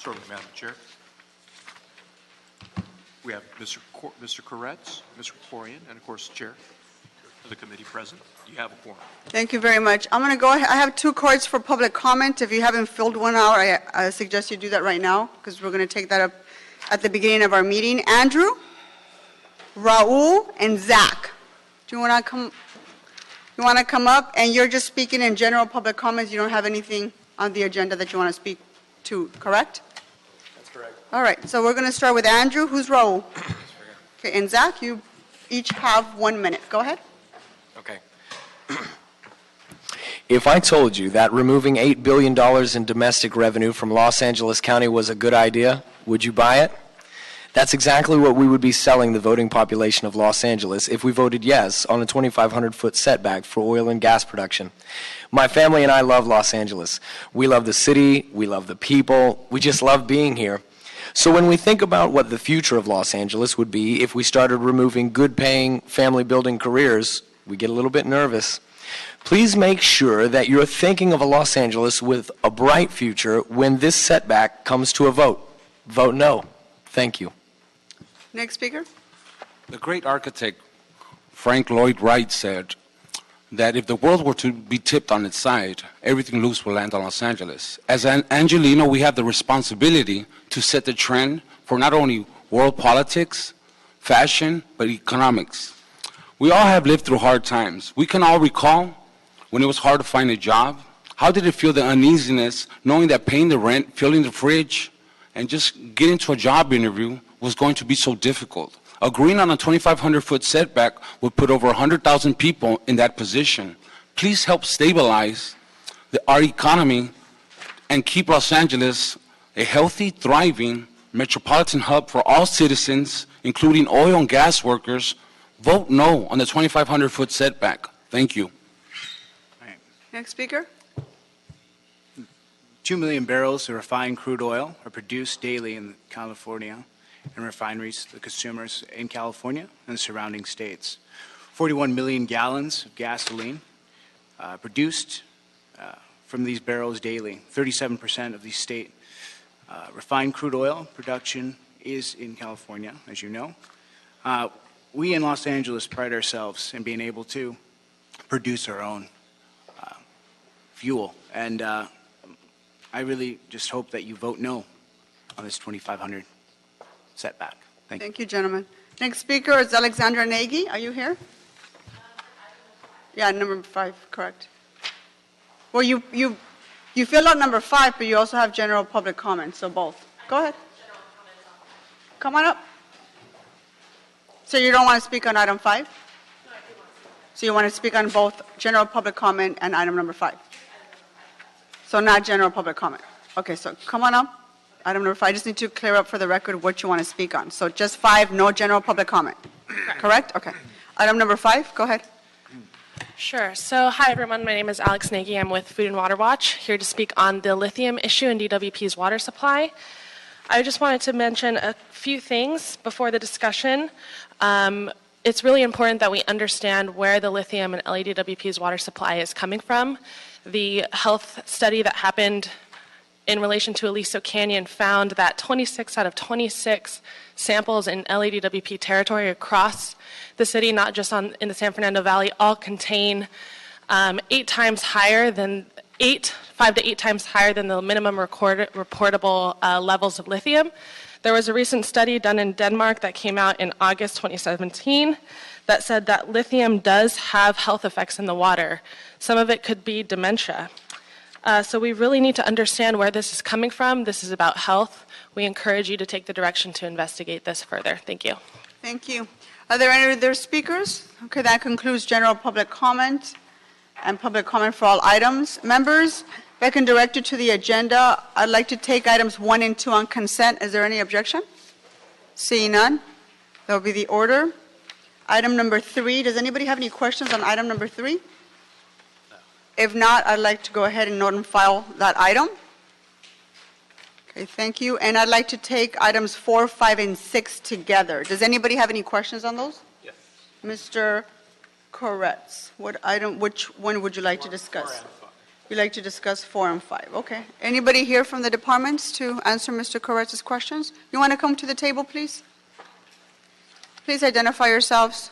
Certainly, Madam Chair. We have Mr. Koretz, Mr. Korian, and of course, the Chair of the committee present. You have a quorum. Thank you very much. I'm going to go ahead. I have 2 cards for public comment. If you haven't filled one out, I suggest you do that right now because we're going to take that up at the beginning of our meeting. Andrew, Raul, and Zach. Do you want to come? You want to come up? And you're just speaking in general public comments. You don't have anything on the agenda that you want to speak to, correct? That's correct. All right. So we're going to start with Andrew. Who's Raul? Okay. And Zach, you each have 1 minute. Go ahead. Okay. If I told you that removing $8 billion in domestic revenue from Los Angeles County was a good idea, would you buy it? That's exactly what we would be selling the voting population of Los Angeles if we voted yes on a 2,500-foot setback for oil and gas production. My family and I love Los Angeles. We love the city. We love the people. We just love being here. So when we think about what the future of Los Angeles would be if we started removing good-paying, family-building careers, we get a little bit nervous. Please make sure that you're thinking of a Los Angeles with a bright future when this setback comes to a vote. Vote no. Thank you. Next speaker. The great architect Frank Lloyd Wright said that if the world were to be tipped on its side, everything loose will land on Los Angeles. As an Angelino, we have the responsibility to set the trend for not only world politics, fashion, but economics. We all have lived through hard times. We can all recall when it was hard to find a job. How did it feel, the uneasiness, knowing that paying the rent, filling the fridge, and just getting to a job interview was going to be so difficult? Agreeing on a 2,500-foot setback would put over 100,000 people in that position. Please help stabilize our economy and keep Los Angeles a healthy, thriving metropolitan hub for all citizens, including oil and gas workers. Vote no on the 2,500-foot setback. Thank you. Next speaker. 2 million barrels of refined crude oil are produced daily in California and refineries to consumers in California and the surrounding states. 41 million gallons of gasoline produced from these barrels daily. 37% of the state refined crude oil production is in California, as you know. We in Los Angeles pride ourselves in being able to produce our own fuel. And I really just hope that you vote no on this 2,500 setback. Thank you. Thank you, gentlemen. Next speaker is Alexandra Nagy. Are you here? Yeah, number 5, correct. Well, you filled out number 5, but you also have general public comments, so both. Go ahead. Come on up. So you don't want to speak on item 5? So you want to speak on both general public comment and item number 5? So not general public comment. Okay, so come on up. Item number 5. I just need to clear up for the record what you want to speak on. So just 5, no general public comment. Correct? Okay. Item number 5, go ahead. Sure. So, hi everyone. My name is Alex Nagy. I'm with Food and Water Watch, here to speak on the lithium issue in DWP's water supply. I just wanted to mention a few things before the discussion. It's really important that we understand where the lithium in LADWP's water supply is coming from. The health study that happened in relation to Aliso Canyon found that 26 out of 26 samples in LADWP territory across the city, not just in the San Fernando Valley, all contain 5 to 8 times higher than the minimum reportable levels of lithium. There was a recent study done in Denmark that came out in August 2017 that said that lithium does have health effects in the water. Some of it could be dementia. So we really need to understand where this is coming from. This is about health. We encourage you to take the direction to investigate this further. Thank you. Thank you. Are there any other speakers? Okay, that concludes general public comment and public comment for all items. Members, if I can direct you to the agenda, I'd like to take items 1 and 2 on consent. Is there any objection? Seeing none, that will be the order. Item number 3, does anybody have any questions on item number 3? If not, I'd like to go ahead and note and file that item. Okay, thank you. And I'd like to take items 4, 5, and 6 together. Does anybody have any questions on those? Yes. Mr. Koretz, which one would you like to discuss? You'd like to discuss 4 and 5, okay. Anybody here from the departments to answer Mr. Corretz's questions? You want to come to the table, please? Please identify yourselves.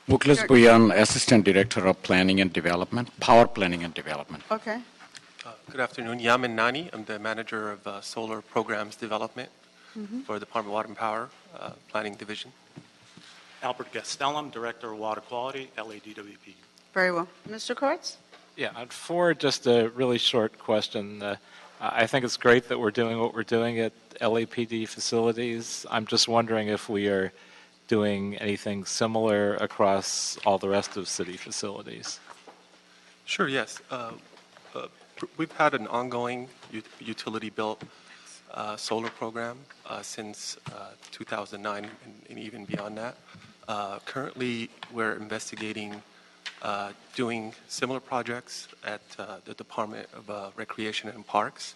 Mukhlis Buyan, Assistant Director of Planning and Development, Power Planning and Development. Okay. Good afternoon. Yamin Nani. I'm the manager of Solar Programs Development for the Department of Water and Power Planning Division. Albert Gastelum, Director of Water Quality, LADWP. Very well. Mr. Koretz? Yeah, on 4, just a really short question. I think it's great that we're doing what we're doing at LAPD facilities. I'm just wondering if we are doing anything similar across all the rest of city facilities. Sure, yes. We've had an ongoing utility-built solar program since 2009 and even beyond that. Currently, we're investigating doing similar projects at the Department of Recreation and Parks.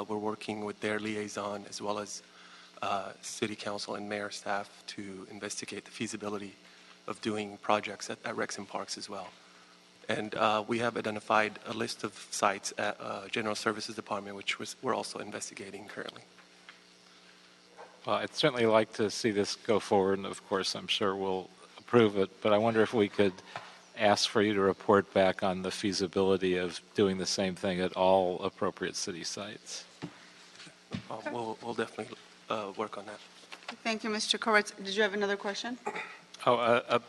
We're working with their liaison as well as City Council and Mayor staff to investigate the feasibility of doing projects at Recs and Parks as well. And we have identified a list of sites at General Services Department, which we're also investigating currently. Well, I'd certainly like to see this go forward, and of course, I'm sure we'll approve it, but I wonder if we could ask for you to report back on the feasibility of doing the same thing at all appropriate city sites. We'll definitely work on that. Thank you, Mr. Koretz. Did you have another question? Oh, a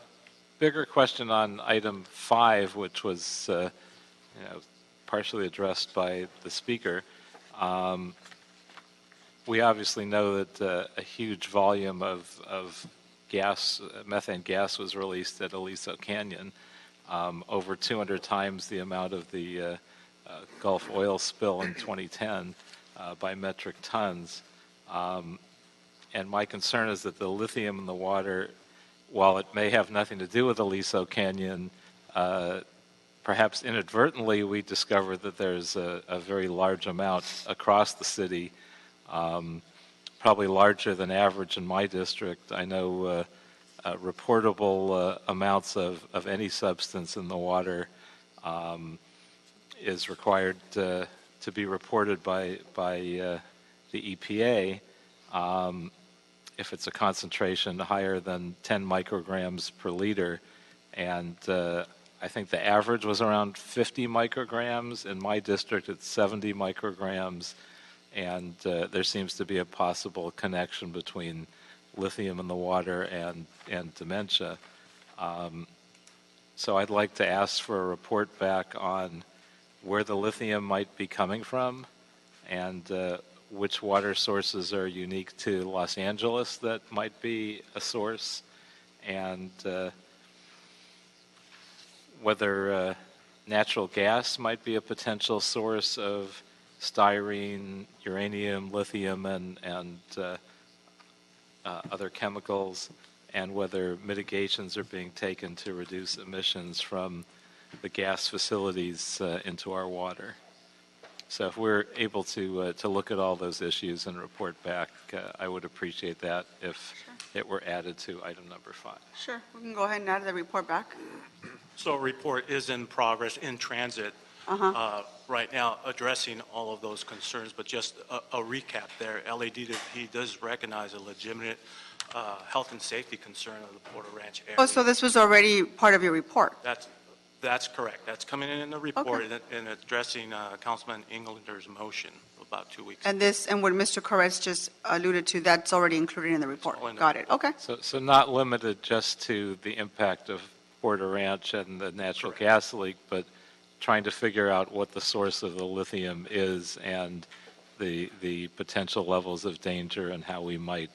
bigger question on item 5, which was partially addressed by the speaker. We obviously know that a huge volume of gas, methane gas, was released at Aliso Canyon, over 200 times the amount of the Gulf oil spill in 2010 by metric tons. And my concern is that the lithium in the water, while it may have nothing to do with Aliso Canyon, perhaps inadvertently we discovered that there's a very large amount across the city, probably larger than average in my district. I know reportable amounts of any substance in the water is required to be reported by the EPA. If it's a concentration higher than 10 micrograms per liter. And I think the average was around 50 micrograms. In my district, it's 70 micrograms. And there seems to be a possible connection between lithium in the water and dementia. So I'd like to ask for a report back on where the lithium might be coming from and which water sources are unique to Los Angeles that might be a source, and whether natural gas might be a potential source of styrene, uranium, lithium, and other chemicals, and whether mitigations are being taken to reduce emissions from the gas facilities into our water. So if we're able to look at all those issues and report back, I would appreciate that if it were added to item number 5. Sure, we can go ahead and add the report back. So a report is in progress, in transit right now, addressing all of those concerns. But just a recap there, LADWP does recognize a legitimate health and safety concern of the Porter Ranch area. Oh, so this was already part of your report? That's correct. That's coming in the report and addressing Councilman Englander's motion about 2 weeks ago. And what Mr. Koretz just alluded to, that's already included in the report? Got it, okay. So not limited just to the impact of Porter Ranch and the natural gas leak, but trying to figure out what the source of the lithium is and the potential levels of danger and how we might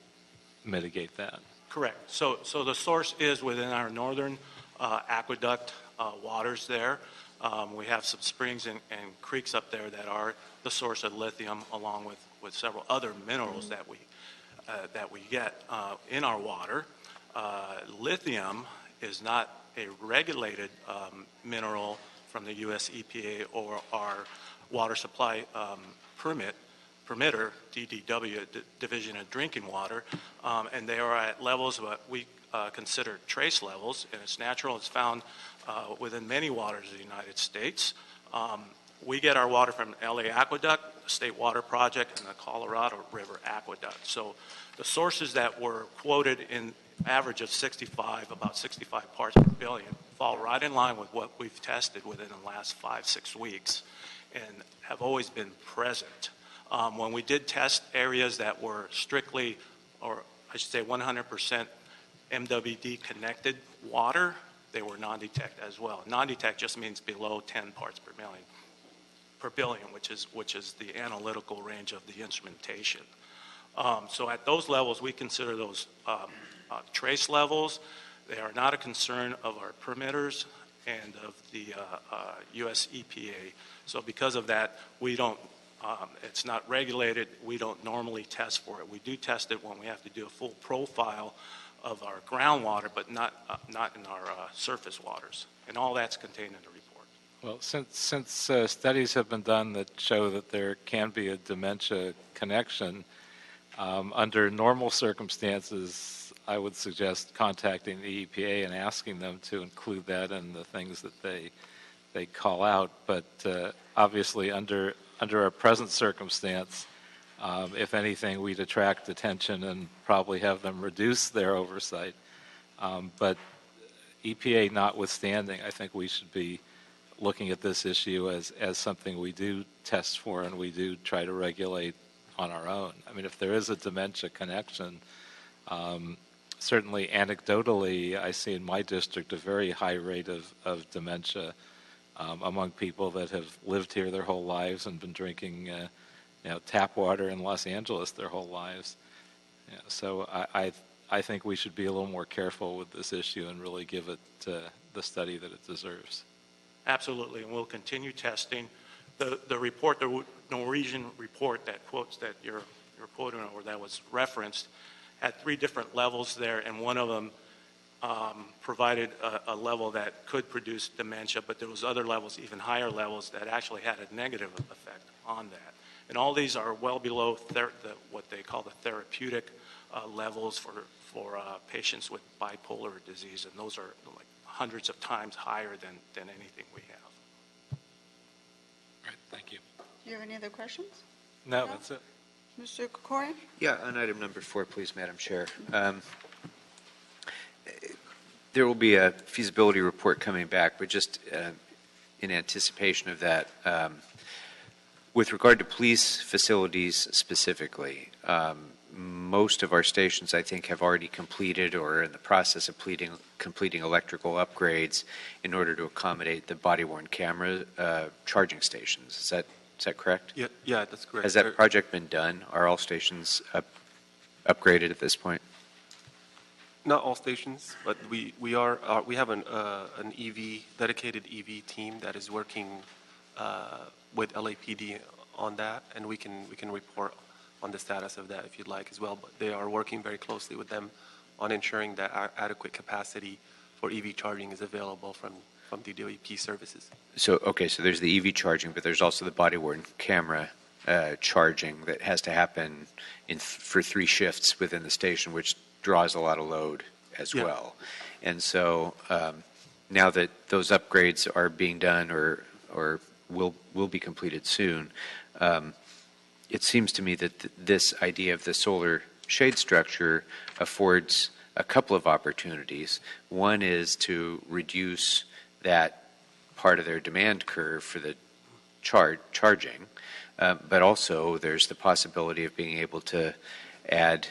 mitigate that. Correct. So the source is within our northern aqueduct waters there. We have some springs and creeks up there that are the source of lithium, along with several other minerals that we get in our water. Lithium is not a regulated mineral from the U.S. EPA or our water supply permitter, DDW, Division of Drinking Water, and they are at levels of considered trace levels, and it's natural. It's found within many waters of the United States. We get our water from LA Aqueduct, the State Water Project, and the Colorado River Aqueduct. So the sources that were quoted in average of 65, about 65 parts per billion, fall right in line with what we've tested within the last 5-6 weeks and have always been present. When we did test areas that were strictly, or I should say 100% MWD connected water, they were non-detect as well. Non-detect just means below 10 parts per billion, which is the analytical range of the instrumentation. So at those levels, we consider those trace levels. They are not a concern of our permitters and of the U.S. EPA. So because of that, we don't, it's not regulated. We don't normally test for it. We do test it when we have to do a full profile of our groundwater, but not in our surface waters. And all that's contained in the report. Well, since studies have been done that show that there can be a dementia connection, under normal circumstances, I would suggest contacting the EPA and asking them to include that in the things that they call out. But obviously, under our present circumstance, if anything, we'd attract attention and probably have them reduce their oversight. But EPA notwithstanding, I think we should be looking at this issue as something we do test for and we do try to regulate on our own. I mean, if there is a dementia connection, certainly anecdotally, I see in my district a very high rate of dementia among people that have lived here their whole lives and been drinking tap water in Los Angeles their whole lives. Yeah, so I think we should be a little more careful with this issue and really give it the study that it deserves. Absolutely, and we'll continue testing. The report, the Norwegian report that quotes that you're quoting or that was referenced, had 3 different levels there, and one of them provided a level that could produce dementia, but there was other levels, even higher levels, that actually had a negative effect on that. And all these are well below what they call the therapeutic levels for patients with bipolar disease, and those are like hundreds of times higher than anything we have. All right, thank you. Do you have any other questions? No, that's it. Mr. Kokorian? Yeah, on item number 4, please, Madam Chair. There will be a feasibility report coming back, but just in anticipation of that, with regard to police facilities specifically, most of our stations, I think, have already completed or are in the process of completing electrical upgrades in order to accommodate the body-worn camera charging stations. Is that correct? Yeah, that's correct. Has that project been done? Are all stations upgraded at this point? Not all stations, but we have an dedicated EV team that is working with LAPD on that, and we can report on the status of that if you'd like as well. But they are working very closely with them on ensuring that adequate capacity for EV charging is available from DWP services. So there's the EV charging, but there's also the body-worn camera charging that has to happen for 3 shifts within the station, which draws a lot of load as well. And so now that those upgrades are being done or will be completed soon, it seems to me that this idea of the solar shade structure affords a couple of opportunities. One is to reduce that part of their demand curve for the charging, but also there's the possibility of being able to add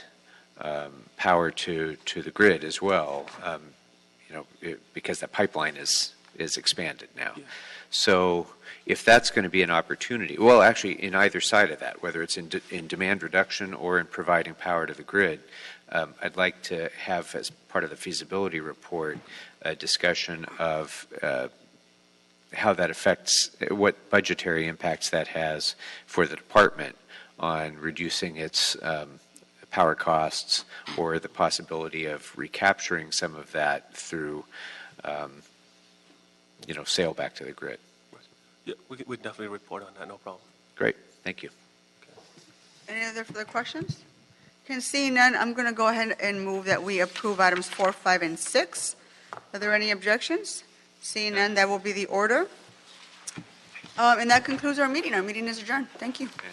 power to the grid as well, because that pipeline is expanded now. Yeah. So if that's going to be an opportunity, well, actually in either side of that, whether it's in demand reduction or in providing power to the grid, I'd like to have as part of the feasibility report a discussion of how that affects, what budgetary impacts that has for the department on reducing its power costs, or the possibility of recapturing some of that through sale back to the grid. Yeah, we definitely report on that, no problem. Great, thank you. Any other further questions? Can see none, I'm going to go ahead and move that we approve items 4, 5, and 6. Are there any objections? Seeing none, that will be the order. And that concludes our meeting. Our meeting is adjourned. Thank you. Okay.